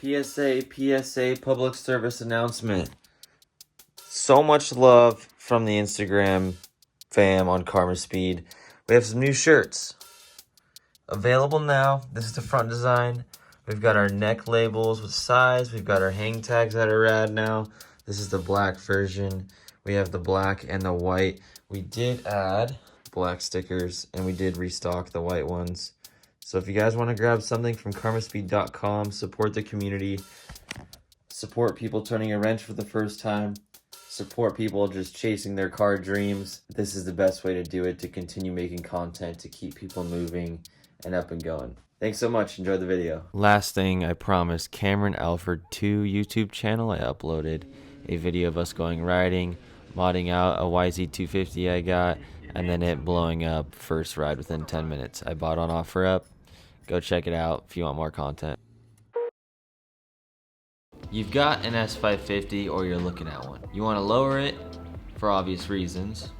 PSA, public service announcement. So much love from the Instagram fam on Karma Speed. We have some new shirts available now. This is the front design. We've got our neck labels with size. We've got our hang tags that are rad now. This is the black version. We have the black and the white. We did add black stickers and we did restock the white ones. So if you guys want to grab something from karmaspeed.com, support the community, support people turning a wrench for the first time, support people just chasing their car dreams, this is the best way to do it, to continue making content, to keep people moving and up and going. Thanks so much. Enjoy the video. Last thing, I promised, Camber Alford 2 YouTube channel, I uploaded a video of us going riding, modding out a YZ250 I got, and then it blowing up first ride within 10 minutes. I bought on OfferUp. Go check it out if you want more content. You've got an S550 or you're looking at one. You want to lower it for obvious reasons,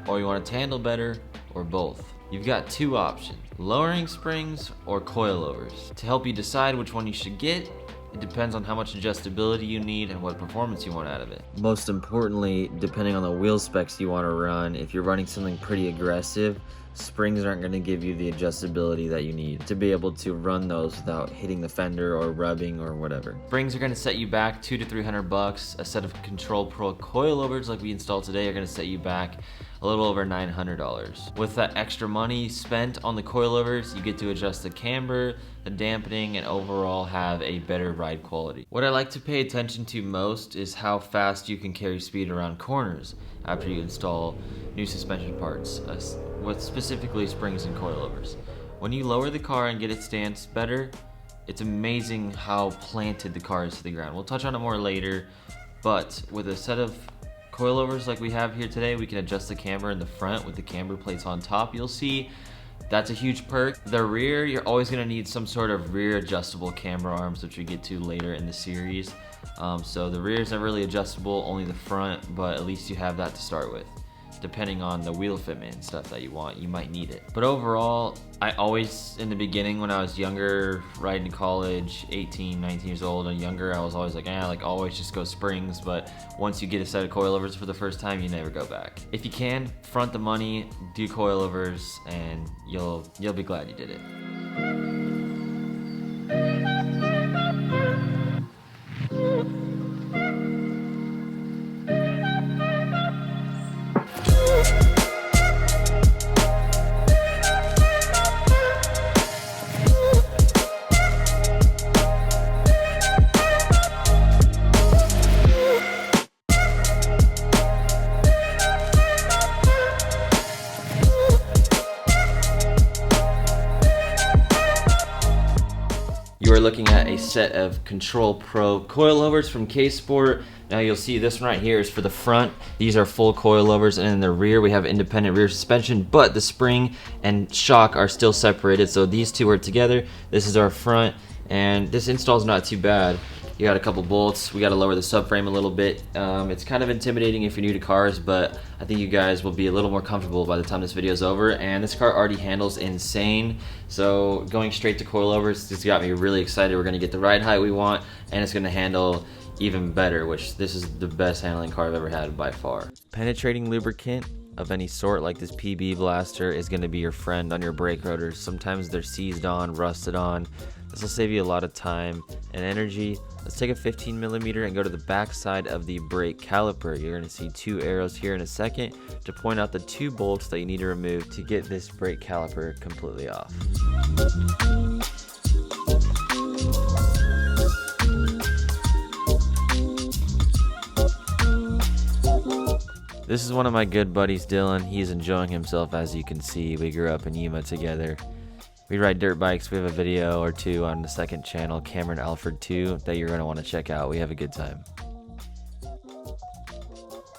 or you want it to handle better, or both. You've got two options: lowering springs or coilovers. To help you decide which one you should get, it depends on how much adjustability you need and what performance you want out of it. Most importantly, depending on the wheel specs you want to run, if you're running something pretty aggressive, springs aren't going to give you the adjustability that you need to be able to run those without hitting the fender or rubbing or whatever. Springs are going to set you back $200 to $300. A set of Control Pro coilovers like we installed today are going to set you back a little over $900. With that extra money spent on the coilovers, you get to adjust the camber, the dampening, and overall have a better ride quality. What I like to pay attention to most is how fast you can carry speed around corners after you install new suspension parts, with specifically springs and coilovers. When you lower the car and get its stance better, it's amazing how planted the car is to the ground. We'll touch on it more later, but with a set of coilovers like we have here today, we can adjust the camber in the front with the camber plates on top. You'll see that's a huge perk. The rear, you're always going to need some sort of rear adjustable camber arms, which we get to later in the series. So the rear is not really adjustable, only the front, but at least you have that to start with. Depending on the wheel fitment and stuff that you want, you might need it. But overall, I always, in the beginning when I was younger, riding to college, 18, 19 years old and younger, I was always like, always just go springs. But once you get a set of coilovers for the first time, you never go back. If you can, front the money, do coilovers, and you'll be glad you did it. You are looking at a set of Control Pro coilovers from K-Sport. Now you'll see this one right here is for the front. These are full coilovers, and in the rear we have independent rear suspension, but the spring and shock are still separated, so these two are together. This is our front, and this install is not too bad. You got a couple bolts. We got to lower the subframe a little bit. It's kind of intimidating if you're new to cars, but I think you guys will be a little more comfortable by the time this video is over. And this car already handles insane, so going straight to coilovers just got me really excited. We're going to get the ride height we want, and it's going to handle even better, which this is the best handling car I've ever had by far. Penetrating lubricant of any sort like this PB blaster is going to be your friend on your brake rotors. Sometimes they're seized on, rusted on. This will save you a lot of time and energy. Let's take a 15mm and go to the back side of the brake caliper. You're going to see two arrows here in a second to point out the two bolts that you need to remove to get this brake caliper completely off. This is one of my good buddies, Dylan. He's enjoying himself, as you can see. We grew up in Yuma together. We ride dirt bikes. We have a video or two on the second channel, Camber Alford 2, that you're going to want to check out. We have a good time.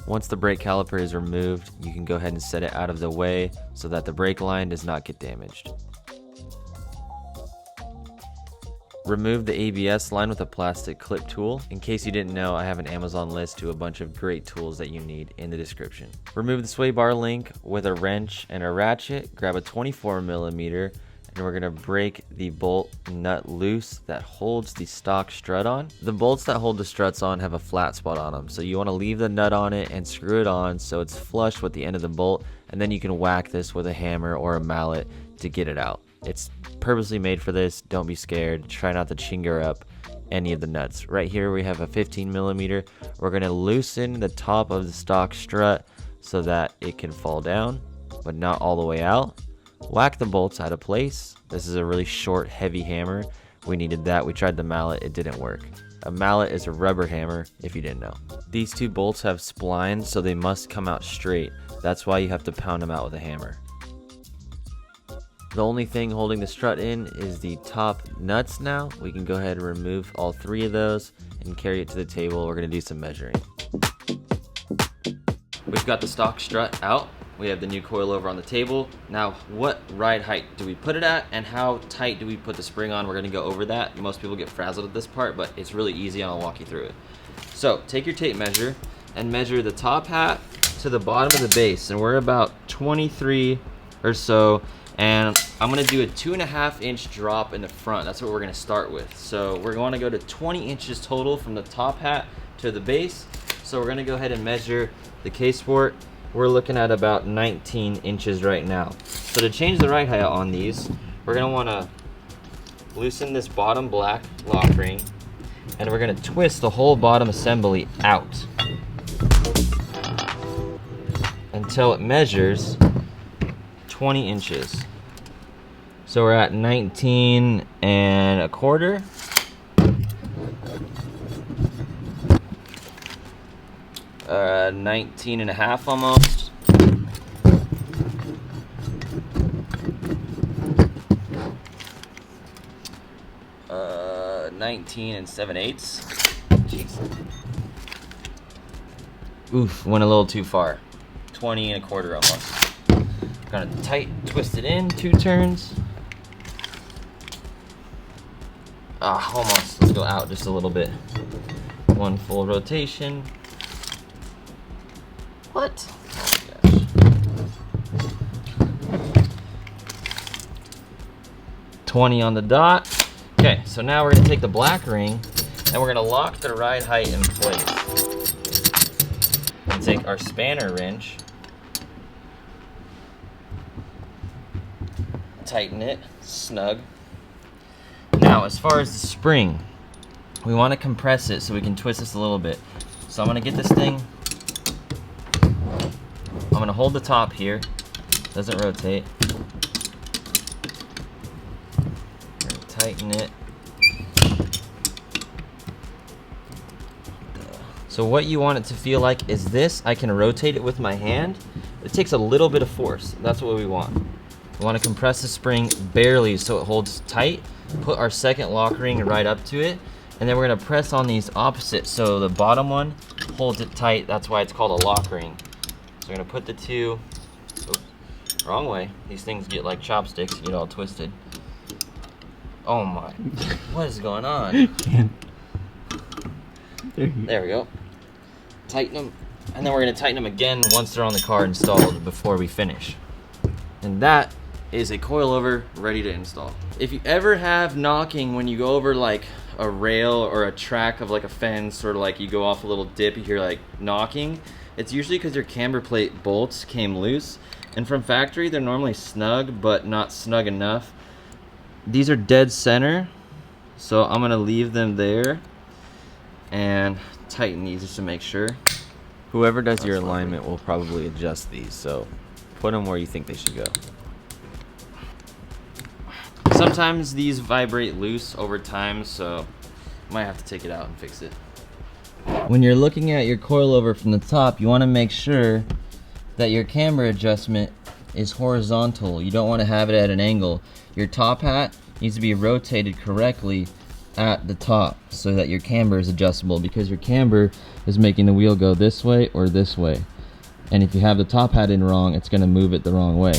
Once the brake caliper is removed, you can go ahead and set it out of the way so that the brake line does not get damaged. Remove the ABS line with a plastic clip tool. In case you didn't know, I have an Amazon list to a bunch of great tools that you need in the description. Remove the sway bar link with a wrench and a ratchet. Grab a 24mm and we're gonna break the bolt nut loose that holds the stock strut on. The bolts that hold the struts on have a flat spot on them, so you wanna leave the nut on it and screw it on so it's flush with the end of the bolt, and then you can whack this with a hammer or a mallet to get it out. It's purposely made for this. Don't be scared. Try not to chinger up any of the nuts. Right here we have a 15 millimeter. We're gonna loosen the top of the stock strut so that it can fall down, but not all the way out. Whack the bolts out of place. This is a really short, heavy hammer. We needed that. We tried the mallet, it didn't work. A mallet is a rubber hammer, if you didn't know. These two bolts have splines, so they must come out straight. That's why you have to pound them out with a hammer. The only thing holding the strut in is the top nuts now. We can go ahead and remove all three of those and carry it to the table. We're gonna do some measuring. We've got the stock strut out. We have the new coilover on the table. Now, what ride height do we put it at, and how tight do we put the spring on? We're gonna go over that. Most people get frazzled at this part, but it's really easy and I'll walk you through it. So, take your tape measure and measure the top hat to the bottom of the base, and we're about 23 or so, and I'm gonna do a 2.5 inch drop in the front. That's what we're gonna start with. So we're gonna go to 20 inches total from the top hat to the base. So we're gonna go ahead and measure the K-Sport. We're looking at about 19 inches right now. So to change the ride height on these, we're gonna wanna loosen this bottom black lock ring, and we're gonna twist the whole bottom assembly out until it measures 20 inches. So we're at 19 and a quarter. Uh, 19 and a half almost. 19 and 7/8. Jeez. Oof, went a little too far. 20 and a quarter almost. Gonna tight twist it in 2 turns. Almost. Let's go out just a little bit. 1 full rotation. What? Oh my gosh. 20 on the dot. Okay, so now we're gonna take the black ring and we're gonna lock the ride height in place. And take our spanner wrench, tighten it snug. Now, as far as the spring, we want to compress it so we can twist this a little bit. So I'm going to get this thing, I'm going to hold the top here, doesn't rotate. Tighten it. So what you want it to feel like is this. I can rotate it with my hand. It takes a little bit of force. That's what we want. We want to compress the spring barely so it holds tight. Put our second lock ring right up to it, and then we're going to press on these opposite so the bottom one holds it tight. That's why it's called a lock ring. So we're going to put the two, oops, wrong way. These things get like chopsticks, you get all twisted. Oh my, what is going on? There we go. Tighten them, and then we're going to tighten them again once they're on the car installed before we finish. And that is a coilover ready to install. If you ever have knocking when you go over like a rail or a track of like a fence, or like you go off a little dip, you hear like knocking, it's usually because your camber plate bolts came loose, and from factory they're normally snug but not snug enough. These are dead center, so I'm gonna leave them there and tighten these just to make sure. Whoever does your alignment will probably adjust these, so put them where you think they should go. Sometimes these vibrate loose over time, so you might have to take it out and fix it. When you're looking at your coilover from the top, you want to make sure that your camber adjustment is horizontal. You don't want to have it at an angle. Your top hat needs to be rotated correctly at the top so that your camber is adjustable, because your camber is making the wheel go this way or this way. And if you have the top hat in wrong, it's going to move it the wrong way.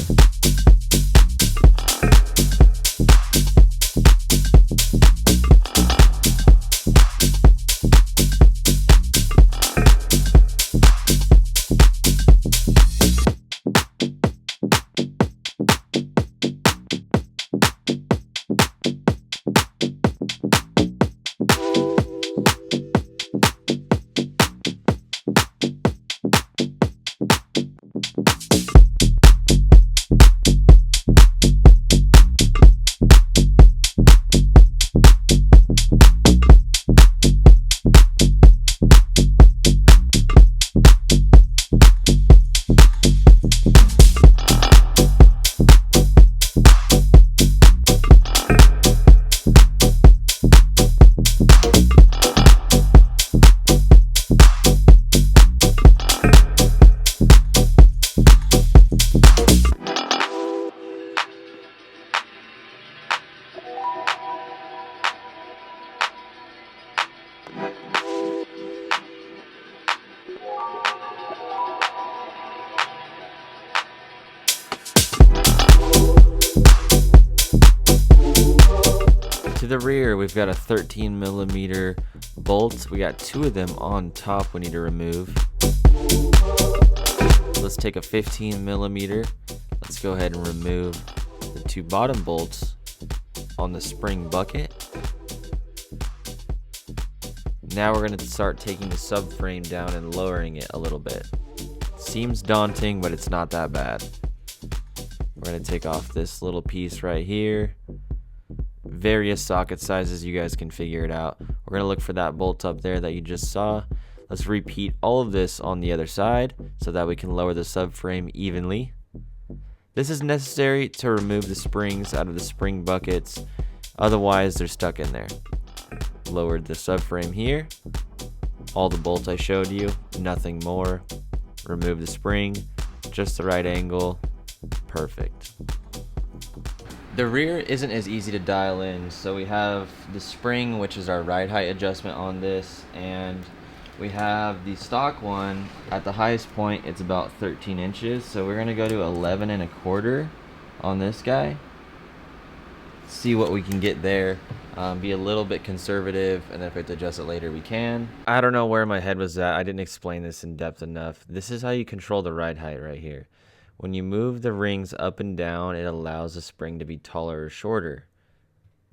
the rear, we've got a 13mm bolt. We got 2 of them on top we need to remove. Let's take a 15mm. Let's go ahead and remove the 2 bottom bolts on the spring bucket. Now we're going to start taking the subframe down and lowering it a little bit. Seems daunting, but it's not that bad. We're going to take off this little piece right here. Various socket sizes, you guys can figure it out. We're going to look for that bolt up there that you just saw. Let's repeat all of this on the other side so that we can lower the subframe evenly. This is necessary to remove the springs out of the spring buckets, otherwise they're stuck in there. Lowered the subframe here. All the bolts I showed you, nothing more. Remove the spring, just the right angle. Perfect. The rear isn't as easy to dial in, so we have the spring, which is our ride height adjustment on this, and we have the stock one. At the highest point, it's about 13 inches, so we're gonna go to 11 1/4 on this guy. See what we can get there. Be a little bit conservative, and then if we have to adjust it later, we can. I don't know where my head was at. I didn't explain this in depth enough. This is how you control the ride height right here. When you move the rings up and down, it allows the spring to be taller or shorter,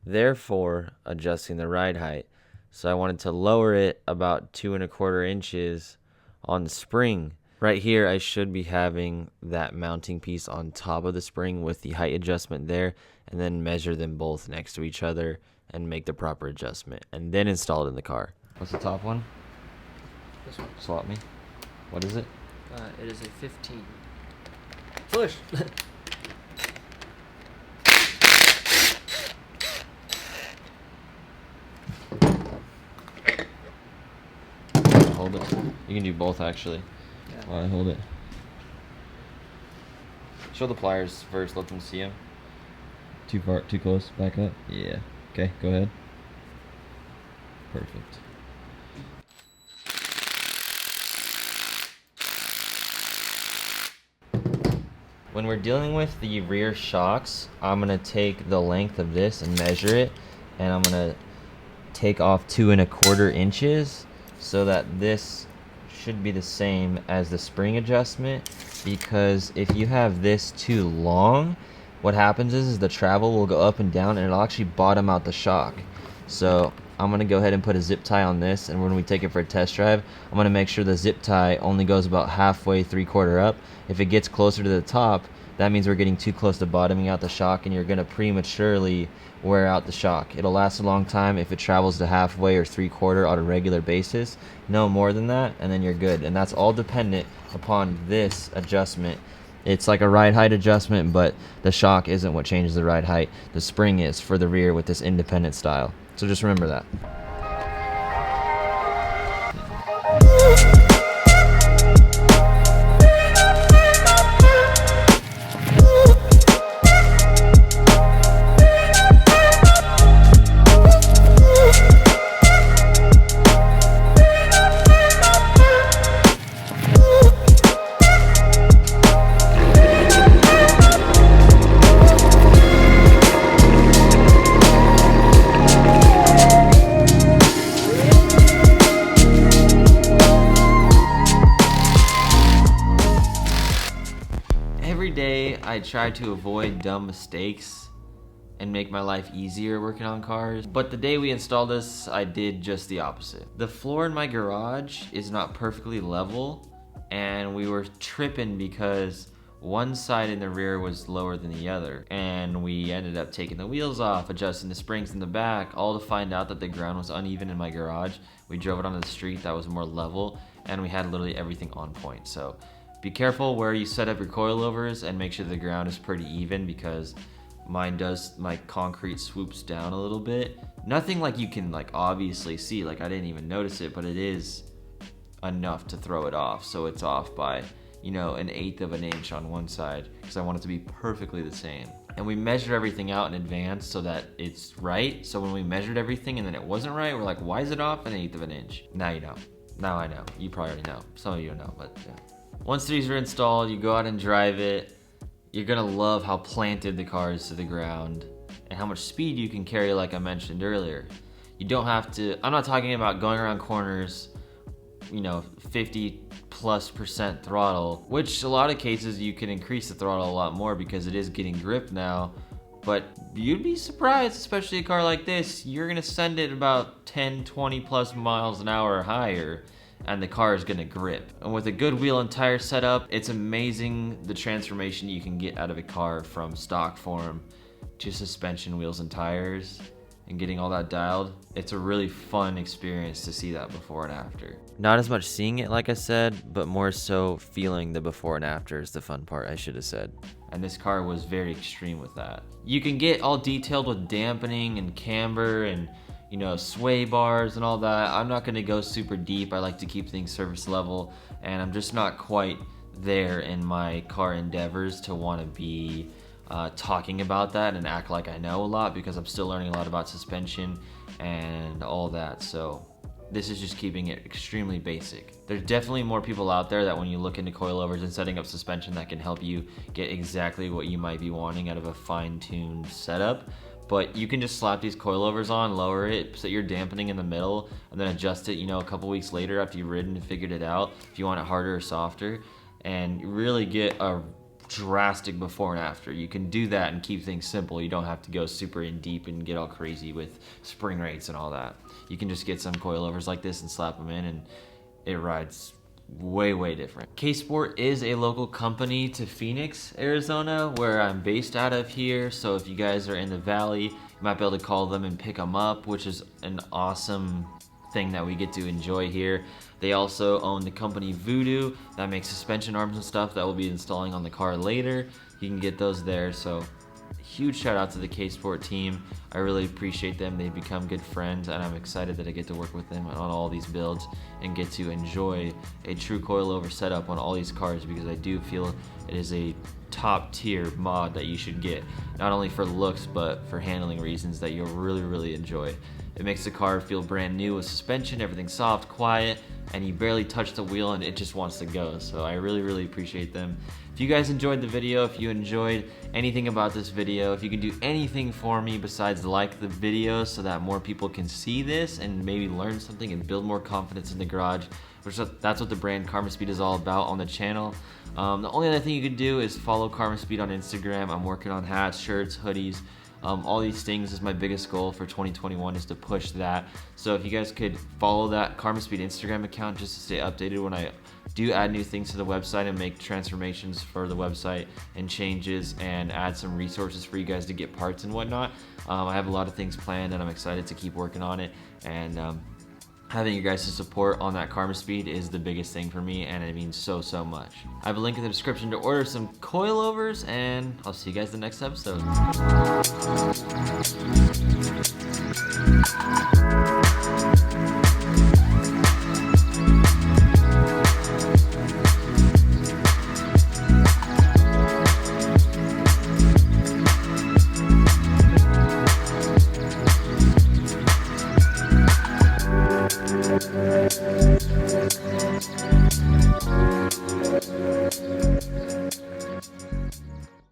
therefore adjusting the ride height. So I wanted to lower it about 2 1/4 inches on the spring. Right here, I should be having that mounting piece on top of the spring with the height adjustment there, and then measure them both next to each other and make the proper adjustment, and then install it in the car. What's the top one? This one. Swap me. What is it? It is a 15. Push! Hold it. You can do both actually. Yeah. While I hold it. Show the pliers first, let them see them. Too far, too close, back up. Yeah. Okay, go ahead. Perfect. When we're dealing with the rear shocks, I'm gonna take the length of this and measure it, and I'm gonna take off 2 1/4 inches so that this should be the same as the spring adjustment, because if you have this too long, what happens is the travel will go up and down and it'll actually bottom out the shock. So I'm gonna go ahead and put a zip tie on this, and when we take it for a test drive, I'm gonna make sure the zip tie only goes about halfway, 3/4 up. If it gets closer to the top, that means we're getting too close to bottoming out the shock, and you're gonna prematurely wear out the shock. It'll last a long time if it travels to halfway or 3/4 on a regular basis. No more than that, and then you're good. And that's all dependent upon this adjustment. It's like a ride height adjustment, but the shock isn't what changes the ride height. The spring is for the rear with this independent style. So just remember that. Every day I try to avoid dumb mistakes and make my life easier working on cars, but the day we installed this, I did just the opposite. The floor in my garage is not perfectly level, and we were tripping because one side in the rear was lower than the other, and we ended up taking the wheels off, adjusting the springs in the back, all to find out that the ground was uneven in my garage. We drove it onto the street that was more level, and we had literally everything on point. So be careful where you set up your coilovers and make sure the ground is pretty even, because mine does, my concrete swoops down a little bit. Nothing like you can like obviously see, like I didn't even notice it, but it is enough to throw it off. So it's off by, you know, 1/8 of an inch on one side, because I want it to be perfectly the same. And we measured everything out in advance so that it's right. So when we measured everything and then it wasn't right, we're like, why is it off 1/8 of an inch? Now you know. Now I know. You probably already know. Some of you don't know, but yeah. Once these are installed, you go out and drive it. You're gonna love how planted the car is to the ground. and how much speed you can carry, like I mentioned earlier. You don't have to, I'm not talking about going around corners, 50+% throttle, which a lot of cases you can increase the throttle a lot more because it is getting grip now. But you'd be surprised, especially a car like this, you're gonna send it about 10, 20+ miles an hour or higher, and the car is gonna grip. And with a good wheel and tire setup, it's amazing the transformation you can get out of a car from stock form to suspension, wheels, and tires, and getting all that dialed. It's a really fun experience to see that before and after. Not as much seeing it, like I said, but more so feeling the before and after is the fun part, I should have said. And this car was very extreme with that. You can get all detailed with dampening and camber and sway bars and all that. I'm not gonna go super deep. I like to keep things surface level, and I'm just not quite there in my car endeavors to want to be talking about that and act like I know a lot, because I'm still learning a lot about suspension and all that. So this is just keeping it extremely basic. There's definitely more people out there that when you look into coilovers and setting up suspension that can help you get exactly what you might be wanting out of a fine-tuned setup. But you can just slap these coilovers on, lower it, set your dampening in the middle, and then adjust it, a couple weeks later after you've ridden and figured it out, if you want it harder or softer, and really get a drastic before and after. You can do that and keep things simple. You don't have to go super in deep and get all crazy with spring rates and all that. You can just get some coilovers like this and slap them in, and it rides way different. K-Sport is a local company to Phoenix, Arizona, where I'm based out of here. So if you guys are in the valley, you might be able to call them and pick them up, which is an awesome thing that we get to enjoy here. They also own the company Voodoo that makes suspension arms and stuff that we'll be installing on the car later. You can get those there. So huge shout out to the K-Sport team. I really appreciate them. They've become good friends, and I'm excited that I get to work with them on all these builds and get to enjoy a true coilover setup on all these cars, because I do feel it is a top tier mod that you should get, not only for looks but for handling reasons that you'll really enjoy. It makes the car feel brand new with suspension, everything soft, quiet, and you barely touch the wheel and it just wants to go. So I really appreciate them. If you guys enjoyed the video, if you enjoyed anything about this video, if you can do anything for me besides like the video so that more people can see this and maybe learn something and build more confidence in the garage, which that's what the brand Karma Speed is all about on the channel. The only other thing you could do is follow Karma Speed on Instagram. I'm working on hats, shirts, hoodies. All these things is my biggest goal for 2021, is to push that. So if you guys could follow that Karma Speed Instagram account just to stay updated when I do add new things to the website and make transformations for the website and changes and add some resources for you guys to get parts and whatnot. I have a lot of things planned and I'm excited to keep working on it, and having you guys' support on that Karma Speed is the biggest thing for me, and it means so much. I have a link in the description to order some coilovers, and I'll see you guys in the next episode. Yeah.